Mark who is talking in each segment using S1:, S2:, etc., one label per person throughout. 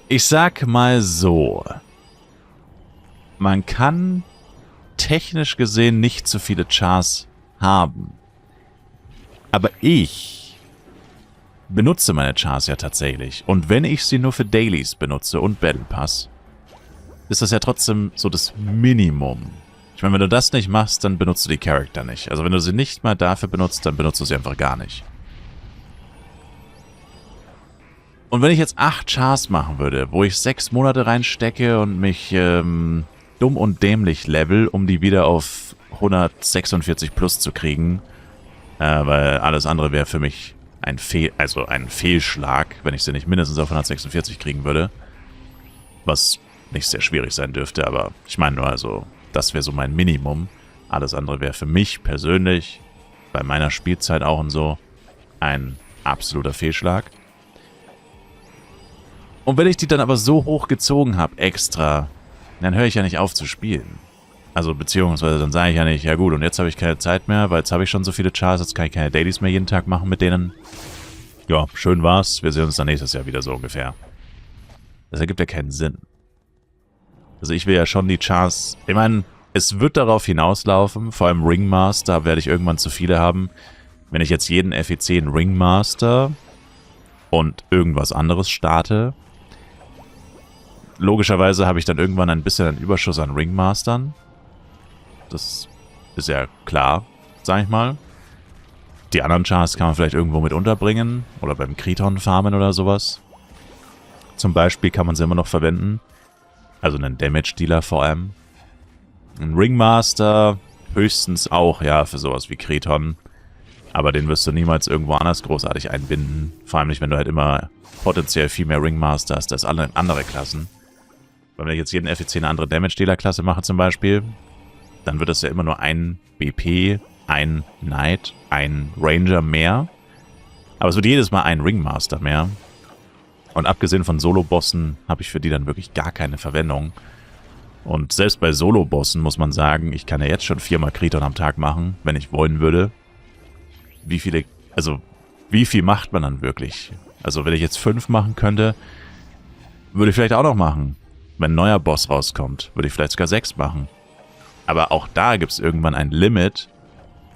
S1: Ich sag mal so. Man kann technisch gesehen nicht so viele Chars haben. Aber ich benutze meine Chars ja tatsächlich. Und wenn ich sie nur für Dailies benutze und Battle Pass, ist das ja trotzdem so das Minimum. Ich meine, wenn du das nicht machst, dann benutzt du die Charakter nicht. Also wenn du sie nicht mal dafür benutzt, dann benutzt du sie einfach gar nicht. Und wenn ich jetzt 8 Chars machen würde, wo ich 6 Monate reinstecke und mich dumm und dämlich level, um die wieder auf 146 plus zu kriegen, weil alles andere wäre für mich ein Fehlschlag, wenn ich sie nicht mindestens auf 146 kriegen würde. Was nicht sehr schwierig sein dürfte, aber ich meine nur, also, das wäre so mein Minimum. Alles andere wäre für mich persönlich, bei meiner Spielzeit auch und so, ein absoluter Fehlschlag. Und wenn ich die dann aber so hoch gezogen habe, extra, dann höre ich ja nicht auf zu spielen. Also beziehungsweise dann sage ich ja nicht, ja gut, und jetzt habe ich keine Zeit mehr, weil jetzt habe ich schon so viele Chars, jetzt kann ich keine Dailies mehr jeden Tag machen mit denen. Ja, schön war's, wir sehen uns dann nächstes Jahr wieder so ungefähr. Das ergibt ja keinen Sinn. Also ich will ja schon die Chars, ich meine, es wird darauf hinauslaufen, vor allem Ringmaster werde ich irgendwann zu viele haben. Wenn ich jetzt jeden FEC in Ringmaster und irgendwas anderes starte, logischerweise habe ich dann irgendwann ein bisschen einen Überschuss an Ringmastern. Das ist ja klar, sag ich mal. Die anderen Chars kann man vielleicht irgendwo mit unterbringen. Oder beim Kriton farmen oder sowas. Zum Beispiel kann man sie immer noch verwenden. Also einen Damage-Dealer vor allem. Ein Ringmaster höchstens auch, ja, für sowas wie Kriton. Aber den wirst du niemals irgendwo anders großartig einbinden. Vor allem nicht, wenn du halt immer potenziell viel mehr Ringmaster hast als alle andere Klassen. Weil wenn ich jetzt jeden FEC eine andere Damage-Dealer-Klasse mache zum Beispiel, dann wird es ja immer nur ein BP, ein Knight, ein Ranger mehr. Aber es wird jedes Mal ein Ringmaster mehr. Und abgesehen von Solo-Bossen habe ich für die dann wirklich gar keine Verwendung. Und selbst bei Solo-Bossen muss man sagen, ich kann ja jetzt schon 4-mal Kriton am Tag machen, wenn ich wollen würde. Wie viel macht man dann wirklich? Also wenn ich jetzt 5 machen könnte, würde ich vielleicht auch noch machen. Wenn ein neuer Boss rauskommt, würde ich vielleicht sogar 6 machen. Aber auch da gibt es irgendwann ein Limit,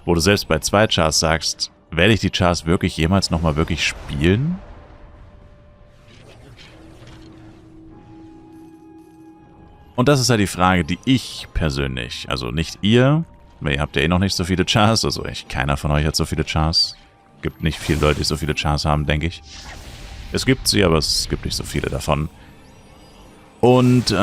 S1: wo du selbst bei 2 Chars sagst, werde ich die Chars wirklich jemals nochmal wirklich spielen? Und das ist ja die Frage, die ich persönlich, also nicht ihr, weil ihr habt ja eh noch nicht so viele Chars, also keiner von euch hat so viele Chars. Gibt nicht viele Leute, die so viele Chars haben, denke ich. Es gibt sie, aber es gibt nicht so viele davon. Und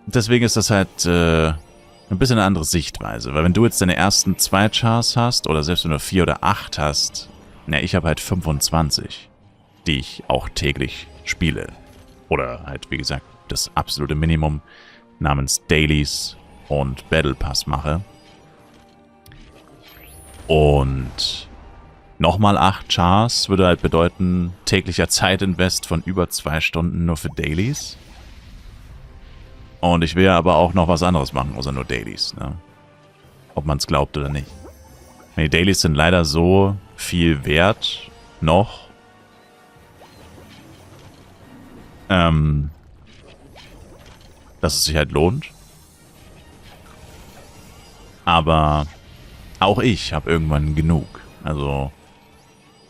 S1: deswegen ist das halt ein bisschen eine andere Sichtweise. Weil wenn du jetzt deine ersten 2 Chars hast, oder selbst wenn du 4 oder 8 hast, na, ich habe halt 25, die ich auch täglich spiele. Oder halt, wie gesagt, das absolute Minimum namens Dailies und Battle Pass mache. Und nochmal 8 Chars würde halt bedeuten, täglicher Zeitinvest von über 2 Stunden nur für Dailies. Und ich will ja aber auch noch was anderes machen, außer nur Dailies, ne? Ob man es glaubt oder nicht. Die Dailies sind leider so viel wert, noch, dass es sich halt lohnt. Aber auch ich habe irgendwann genug. Also,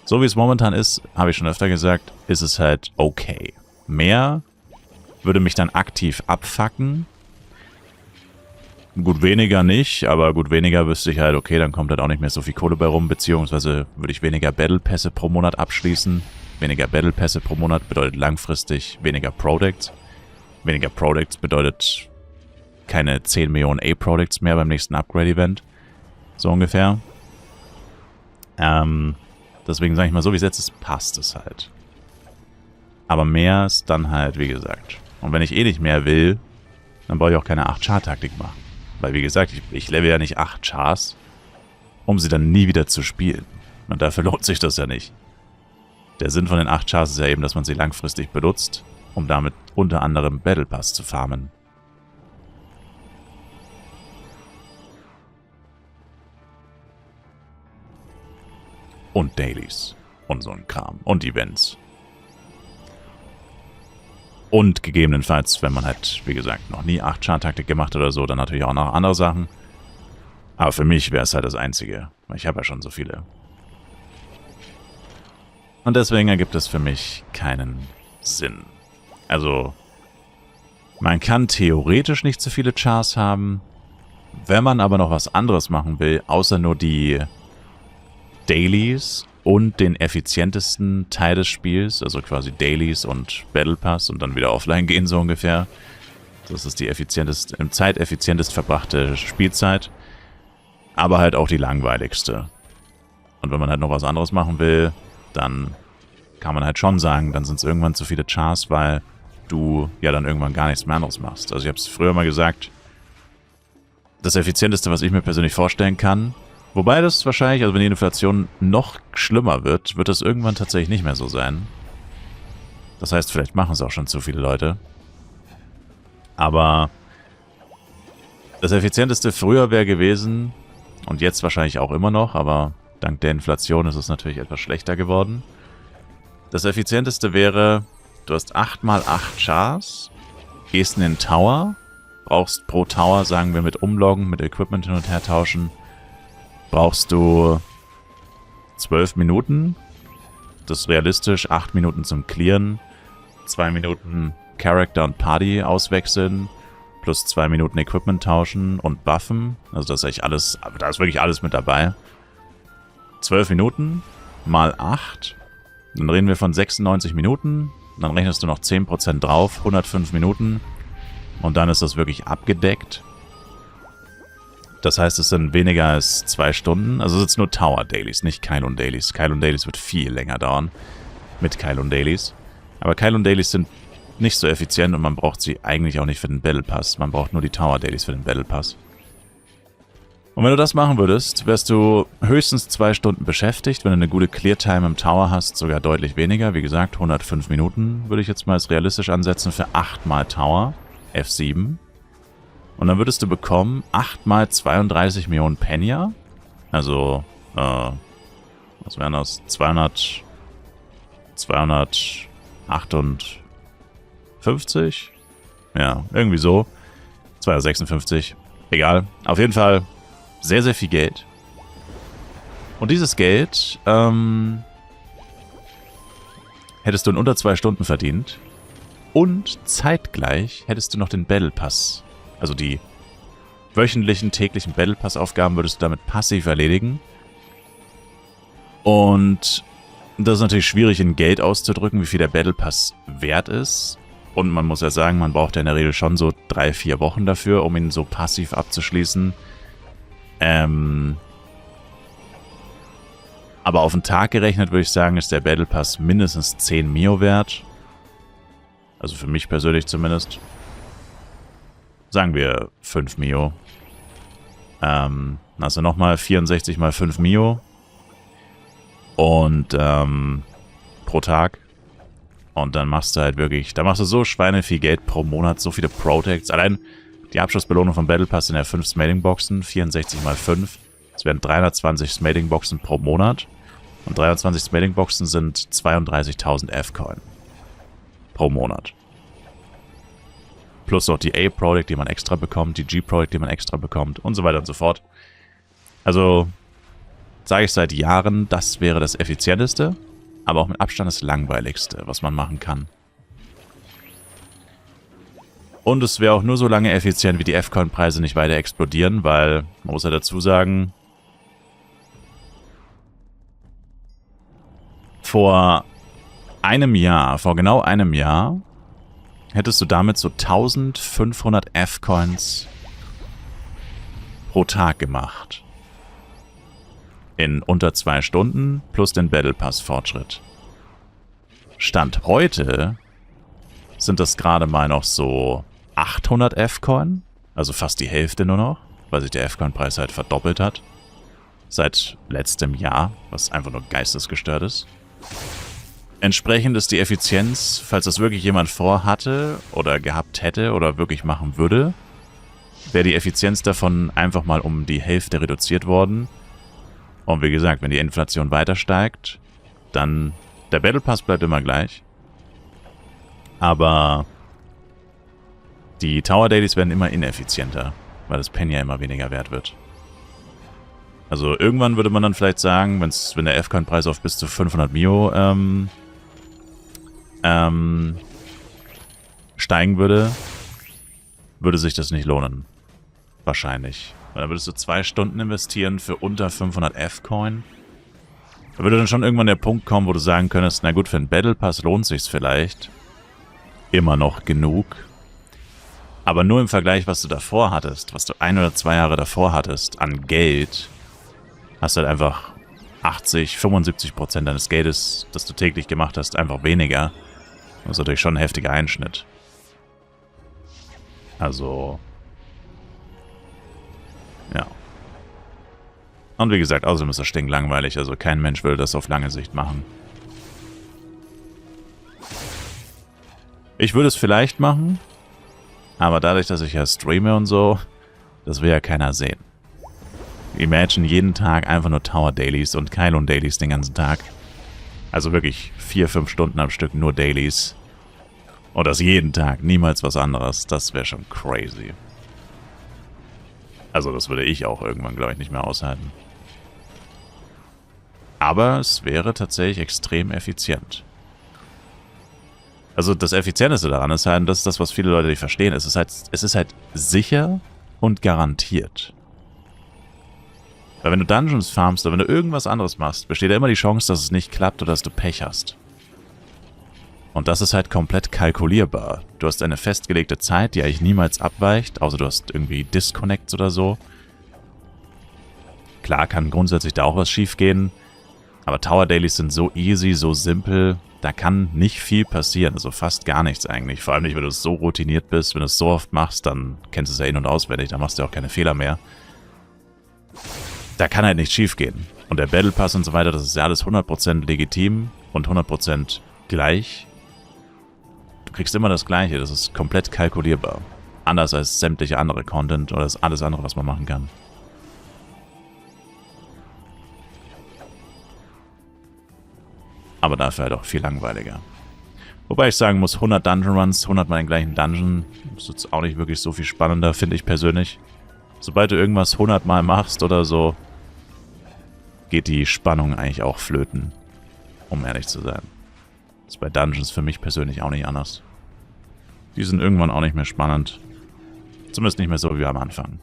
S1: so wie es momentan ist, habe ich schon öfter gesagt, ist es halt okay. Mehr würde mich dann aktiv abfacken. Gut weniger nicht, aber gut weniger wüsste ich halt, okay, dann kommt halt auch nicht mehr so viel Kohle bei rum, beziehungsweise würde ich weniger Battle-Pässe pro Monat abschließen. Weniger Battle-Pässe pro Monat bedeutet langfristig weniger Products. Weniger Products bedeutet keine 10 Millionen A-Products mehr beim nächsten Upgrade-Event. So ungefähr. Deswegen sage ich mal, so wie es jetzt ist, passt es halt. Aber mehr ist dann halt, wie gesagt. Und wenn ich eh nicht mehr will, dann brauche ich auch keine 8-Char-Taktik machen. Weil, wie gesagt, ich level ja nicht 8 Chars, um sie dann nie wieder zu spielen. Und dafür lohnt sich das ja nicht. Der Sinn von den 8 Chars ist ja eben, dass man sie langfristig benutzt, um damit unter anderem Battle Pass zu farmen. Und Dailies. Und so ein Kram. Und Events. Und gegebenenfalls, wenn man halt, wie gesagt, noch nie 8-Char-Taktik gemacht oder so, dann natürlich auch noch andere Sachen. Aber für mich wäre es halt das Einzige, weil ich habe ja schon so viele. Und deswegen ergibt es für mich keinen Sinn. Also, man kann theoretisch nicht so viele Chars haben. Wenn man aber noch was anderes machen will, außer nur die Dailies und den effizientesten Teil des Spiels, also quasi Dailies und Battle Pass und dann wieder offline gehen, so ungefähr. Das ist die im zeiteffizientest verbrachte Spielzeit, aber halt auch die langweiligste. Und wenn man halt noch was anderes machen will, dann kann man halt schon sagen, dann sind es irgendwann zu viele Chars, weil du ja dann irgendwann gar nichts mehr anderes machst. Also ich habe es früher mal gesagt, das Effizienteste, was ich mir persönlich vorstellen kann, wobei das wahrscheinlich, also wenn die Inflation noch schlimmer wird, wird das irgendwann tatsächlich nicht mehr so sein. Das heißt, vielleicht machen es auch schon zu viele Leute. Aber das Effizienteste früher wäre gewesen, und jetzt wahrscheinlich auch immer noch, aber dank der Inflation ist es natürlich etwas schlechter geworden. Das Effizienteste wäre, du hast 8x8 Chars, gehst in den Tower, brauchst pro Tower, sagen wir mit Umloggen, mit Equipment hin und her tauschen, brauchst du 12 Minuten. Das ist realistisch, 8 Minuten zum Clearen, 2 Minuten Character und Party auswechseln, plus 2 Minuten Equipment tauschen und buffen. Also das ist echt alles, da ist wirklich alles mit dabei. 12 Minuten mal 8, dann reden wir von 96 Minuten, dann rechnest du noch 10% drauf, 105 Minuten und dann ist das wirklich abgedeckt. Das heißt, es sind weniger als 2 Stunden. Also es sind nur Tower Dailies, nicht Kylon Dailies. Kylon Dailies wird viel länger dauern. Mit Kylon Dailies. Aber Kylon Dailies sind nicht so effizient und man braucht sie eigentlich auch nicht für den Battle Pass. Man braucht nur die Tower Dailies für den Battle Pass. Und wenn du das machen würdest, wärst du höchstens 2 Stunden beschäftigt. Wenn du eine gute Clear Time im Tower hast, sogar deutlich weniger. Wie gesagt, 105 Minuten würde ich jetzt mal als realistisch ansetzen für 8 mal Tower. F7. Und dann würdest du bekommen 8 mal 32 Millionen Penya. Also, was wären das? 258? Ja, irgendwie so. 256. Egal. Auf jeden Fall sehr, sehr viel Geld. Und dieses Geld hättest du in unter 2 Stunden verdient. Und zeitgleich hättest du noch den Battle Pass. Also die wöchentlichen, täglichen Battle Pass Aufgaben würdest du damit passiv erledigen. Und das ist natürlich schwierig in Geld auszudrücken, wie viel der Battle Pass wert ist. Und man muss ja sagen, man braucht ja in der Regel schon so 3-4 Wochen dafür, um ihn so passiv abzuschließen. Aber auf den Tag gerechnet würde ich sagen, ist der Battle Pass mindestens 10 Mio wert. Also für mich persönlich zumindest. Sagen wir 5 Mio. Dann hast du nochmal 64 mal 5 Mio. Und pro Tag. Und dann machst du halt wirklich, da machst du so schweineviel Geld pro Monat, so viele Protects. Allein die Abschlussbelohnung vom Battle Pass sind ja 5 Smiting-Boxen, 64 mal 5. Das wären 320 Smiting-Boxen pro Monat. Und 320 Smiting-Boxen sind 32.000 F-Coin. Pro Monat. Plus noch die A-Product, die man extra bekommt, die G-Product, die man extra bekommt und so weiter und so fort. Also sage ich seit Jahren, das wäre das Effizienteste, aber auch mit Abstand das Langweiligste, was man machen kann. Und es wäre auch nur so lange effizient, wie die F-Coin-Preise nicht weiter explodieren, weil, man muss ja dazu sagen, vor genau einem Jahr, hättest du damit so 1500 F-Coins pro Tag gemacht. In unter 2 Stunden plus den Battle Pass Fortschritt. Stand heute sind das gerade mal noch so 800 F-Coin, also fast die Hälfte nur noch, weil sich der F-Coin-Preis halt verdoppelt hat. Seit letztem Jahr, was einfach nur geistesgestört ist. Entsprechend ist die Effizienz, falls das wirklich jemand vorhatte oder gehabt hätte oder wirklich machen würde, wäre die Effizienz davon einfach mal um die Hälfte reduziert worden. Und wie gesagt, wenn die Inflation weiter steigt, dann der Battle Pass bleibt immer gleich. Aber Die Tower Dailies werden immer ineffizienter, weil das Pen ja immer weniger wert wird. Also irgendwann würde man dann vielleicht sagen, wenn der F-Coin-Preis auf bis zu 500 Mio steigen würde, würde sich das nicht lohnen. Wahrscheinlich. Weil dann würdest du 2 Stunden investieren für unter 500 F-Coin. Da würde dann schon irgendwann der Punkt kommen, wo du sagen könntest, na gut, für einen Battle Pass lohnt sich's vielleicht. Immer noch genug. Aber nur im Vergleich, was du davor hattest, was du 1 oder 2 Jahre davor hattest, an Geld, hast du halt einfach 80, 75% deines Geldes, das du täglich gemacht hast, einfach weniger. Das ist natürlich schon ein heftiger Einschnitt. Also, ja. Und wie gesagt, außerdem ist das stinklangweilig, also kein Mensch will das auf lange Sicht machen. Ich würde es vielleicht machen, aber dadurch, dass ich ja streame und so, das will ja keiner sehen. Imagine jeden Tag einfach nur Tower Dailies und Kylon Dailies den ganzen Tag. Also wirklich 4, 5 Stunden am Stück nur Dailies. Und das jeden Tag, niemals was anderes. Das wäre schon crazy. Also das würde ich auch irgendwann, glaube ich, nicht mehr aushalten. Aber es wäre tatsächlich extrem effizient. Also das Effizienteste daran ist halt, und das ist das, was viele Leute nicht verstehen, es ist halt sicher und garantiert. Weil wenn du Dungeons farmst oder wenn du irgendwas anderes machst, besteht ja immer die Chance, dass es nicht klappt oder dass du Pech hast. Und das ist halt komplett kalkulierbar. Du hast eine festgelegte Zeit, die eigentlich niemals abweicht, außer du hast irgendwie Disconnects oder so. Klar kann grundsätzlich da auch was schief gehen, aber Tower Dailies sind so easy, so simpel, da kann nicht viel passieren, also fast gar nichts eigentlich. Vor allem nicht, wenn du so routiniert bist, wenn du es so oft machst, dann kennst du es ja in- und auswendig, dann machst du auch keine Fehler mehr. Da kann halt nichts schief gehen. Und der Battle Pass und so weiter, das ist ja alles 100% legitim und 100% gleich. Du kriegst immer das Gleiche, das ist komplett kalkulierbar. Anders als sämtliche andere Content oder alles andere, was man machen kann. Aber dafür halt auch viel langweiliger. Wobei ich sagen muss, 100 Dungeon Runs, 100 mal den gleichen Dungeon, ist jetzt auch nicht wirklich so viel spannender, finde ich persönlich. Sobald du irgendwas 100 Mal machst oder so, geht die Spannung eigentlich auch flöten, um ehrlich zu sein. Das ist bei Dungeons für mich persönlich auch nicht anders. Die sind irgendwann auch nicht mehr spannend. Zumindest nicht mehr so wie am Anfang.